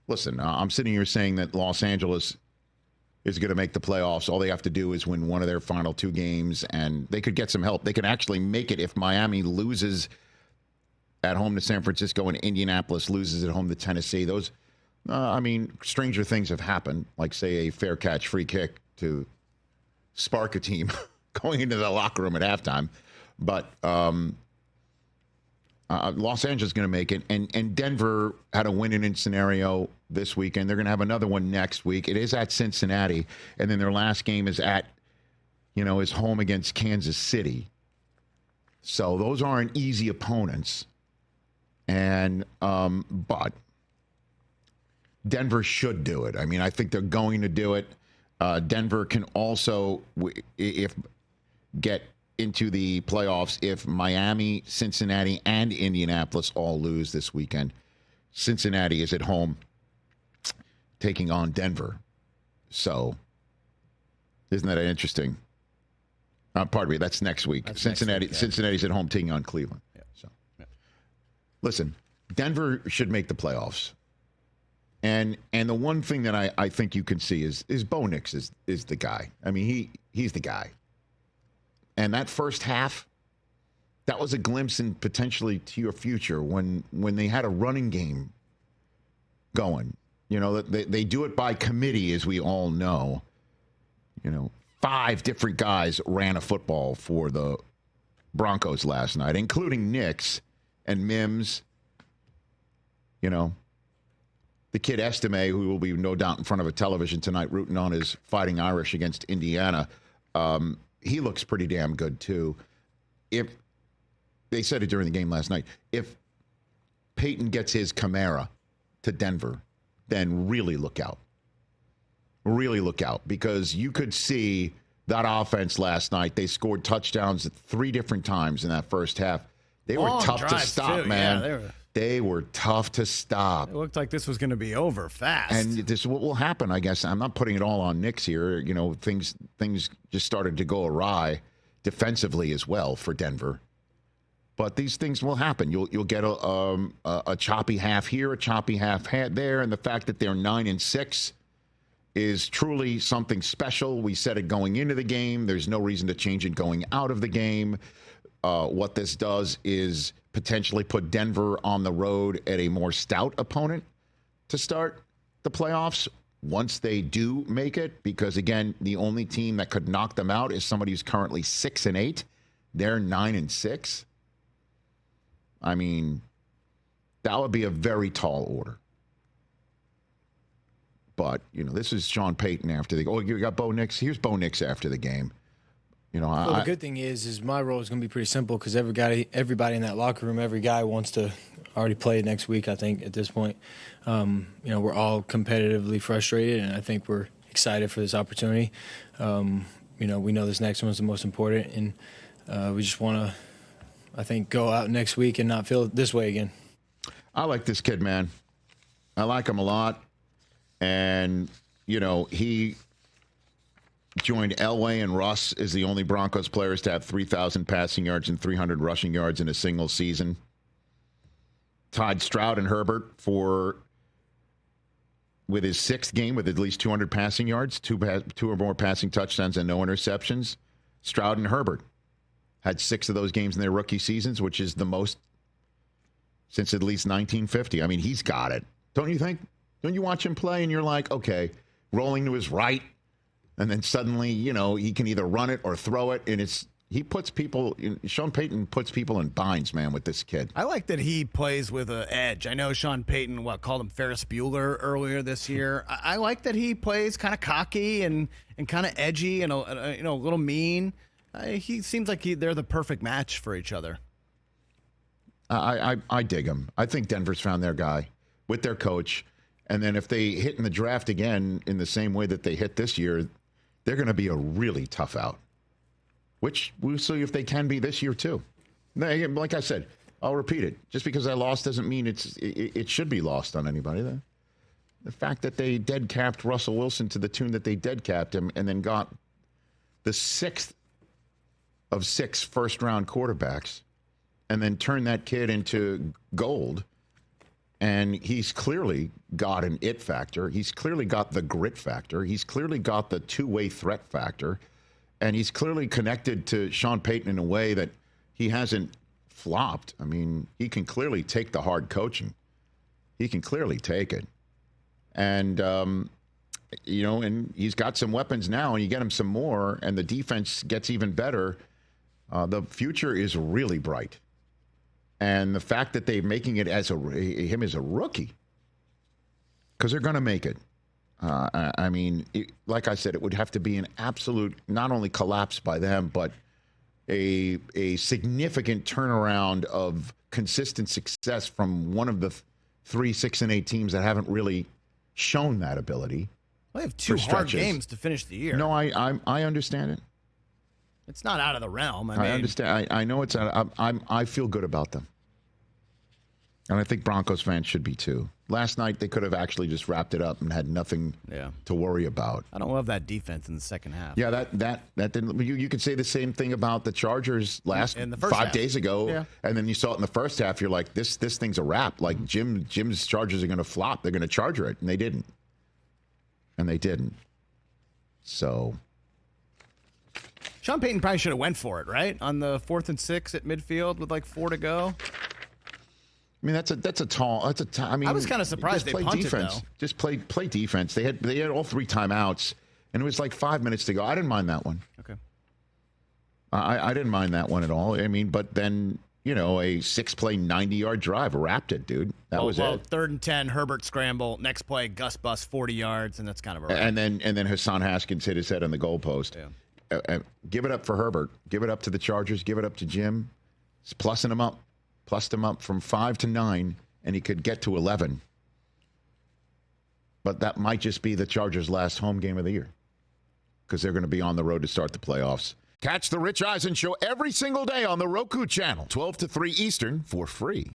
listen, I'm sitting here saying that Los Angeles is going to make the playoffs. All they have to do is win one of their final 2 games, and they could get some help. They can actually make it if Miami loses at home to San Francisco and Indianapolis loses at home to Tennessee. Those, stranger things have happened, like, say, a fair catch free kick to spark a team going into the locker room at halftime. But Los Angeles is going to make it, and Denver had a win-in scenario this weekend. They're going to have another one next week. It is at Cincinnati, and then their last game is is home against Kansas City. So those aren't easy opponents, and but Denver should do it. I mean, I think they're going to do it. Denver can also, get into the playoffs if Miami, Cincinnati, and Indianapolis all lose this weekend. Cincinnati is at home taking on Denver. So, isn't that interesting? Pardon me, that's next week. That's Cincinnati. Next week, yeah. Cincinnati's at home taking on Cleveland. Yeah. So, listen, Denver should make the playoffs. And the one thing that I think you can see is Bo Nix is the guy. I mean, he's the guy. And that first half, that was a glimpse in potentially to your future when they had a running game going. They do it by committee, as we all know. 5 different guys ran a football for the Broncos last night, including Nix and Mims. The kid Estime, who will be no doubt in front of a television tonight rooting on his Fighting Irish against Indiana. He looks pretty damn good, too. If they said it during the game last night, if Peyton gets his Camara to Denver, then really look out. Really look out, because you could see that offense last night. They scored touchdowns 3 different times in that first half. They were tough to stop, man. Yeah, they were tough to stop. It looked like this was going to be over fast. And this is what will happen, I guess. I'm not putting it all on Nix here. Things just started to go awry defensively as well for Denver. But these things will happen. You'll get a choppy half here, a choppy half there, and the fact that they're 9-6 is truly something special. We said it going into the game. There's no reason to change it going out of the game. What this does is potentially put Denver on the road at a more stout opponent to start the playoffs once they do make it, because, again, the only team that could knock them out is somebody who's currently 6-8. They're 9-6. I mean, that would be a very tall order. But, this is Sean Payton after the – you got Bo Nix. Here's Bo Nix after the game. The good thing is my role is going to be pretty simple, because everybody in that locker room, every guy wants to already play next week, I think, at this point. We're all competitively frustrated, and I think we're excited for this opportunity. We know this next one's the most important, and we just want to, I think, go out next week and not feel this way again. I like this kid, man. I like him a lot. And, he joined Elway and Russ as the only Broncos players to have 3,000 passing yards and 300 rushing yards in a single season. Tied Stroud and Herbert with his 6th game with at least 200 passing yards, two or more passing touchdowns and no interceptions. Stroud and Herbert had 6 of those games in their rookie seasons, which is the most since at least 1950. I mean, he's got it. Don't you think? Don't you watch him play and you're like, okay, rolling to his right, and then suddenly, he can either run it or throw it, and Sean Payton puts people in binds, man, with this kid. I like that he plays with an edge. I know Sean Payton, called him Ferris Bueller earlier this year. I like that he plays kind of cocky and kind of edgy and a little mean. He seems like they're the perfect match for each other. I dig him. I think Denver's found their guy with their coach. And then if they hit in the draft again in the same way that they hit this year, they're going to be a really tough out, which we'll see if they can be this year too. Like I said, I'll repeat it. Just because I lost doesn't mean it should be lost on anybody. The fact that they dead-capped Russell Wilson to the tune that they dead-capped him and then got the 6th of 6 first-round quarterbacks and then turned that kid into gold And he's clearly got an it factor. He's clearly got the grit factor. He's clearly got the two-way threat factor. And he's clearly connected to Sean Payton in a way that he hasn't flopped. I mean, he can clearly take the hard coaching. He can clearly take it. And, and he's got some weapons now, and you get him some more, and the defense gets even better. The future is really bright. And the fact that they're making it as him as a rookie, because they're going to make it. Like I said, it would have to be an absolute, not only collapse by them, but a significant turnaround of consistent success from one of the 3, 6, and 8 teams that haven't really shown that ability. Well, they have 2 hard games to finish the year. No, I understand it. It's not out of the realm. I understand. I know it's out. I feel good about them. And I think Broncos fans should be too. Last night, they could have actually just wrapped it up and had nothing to worry about. I don't love that defense in the second half. Yeah, that didn't. You could say the same thing about the Chargers in the first 5 days ago, and then you saw it in the first half. You're like, this thing's a wrap. Like Jim's Chargers are going to flop. They're going to Charger it, and they didn't. So Sean Payton probably should have went for it, right? On the 4th and 6 at midfield with like 4 to go. I mean, I was kind of surprised they punted, defense. Though. Just play defense. They had all 3 timeouts, and it was like 5 minutes to go. I didn't mind that one. Okay. I didn't mind that one at all. I mean, but then, a 6-play, 90-yard drive wrapped it, dude. That was it. 3rd and 10, Herbert scramble. Next play, Gus Bus 40 yards, and that's kind of a wrap. And then Hassan Haskins hit his head on the goalpost. Yeah. Give it up for Herbert. Give it up to the Chargers. Give it up to Jim. It's plussing him up. Plussed him up from 5 to 9, and he could get to 11. But that might just be the Chargers' last home game of the year, because they're going to be on the road to start the playoffs. Catch the Rich Eisen Show every single day on the Roku Channel, 12 to 3 Eastern, for free.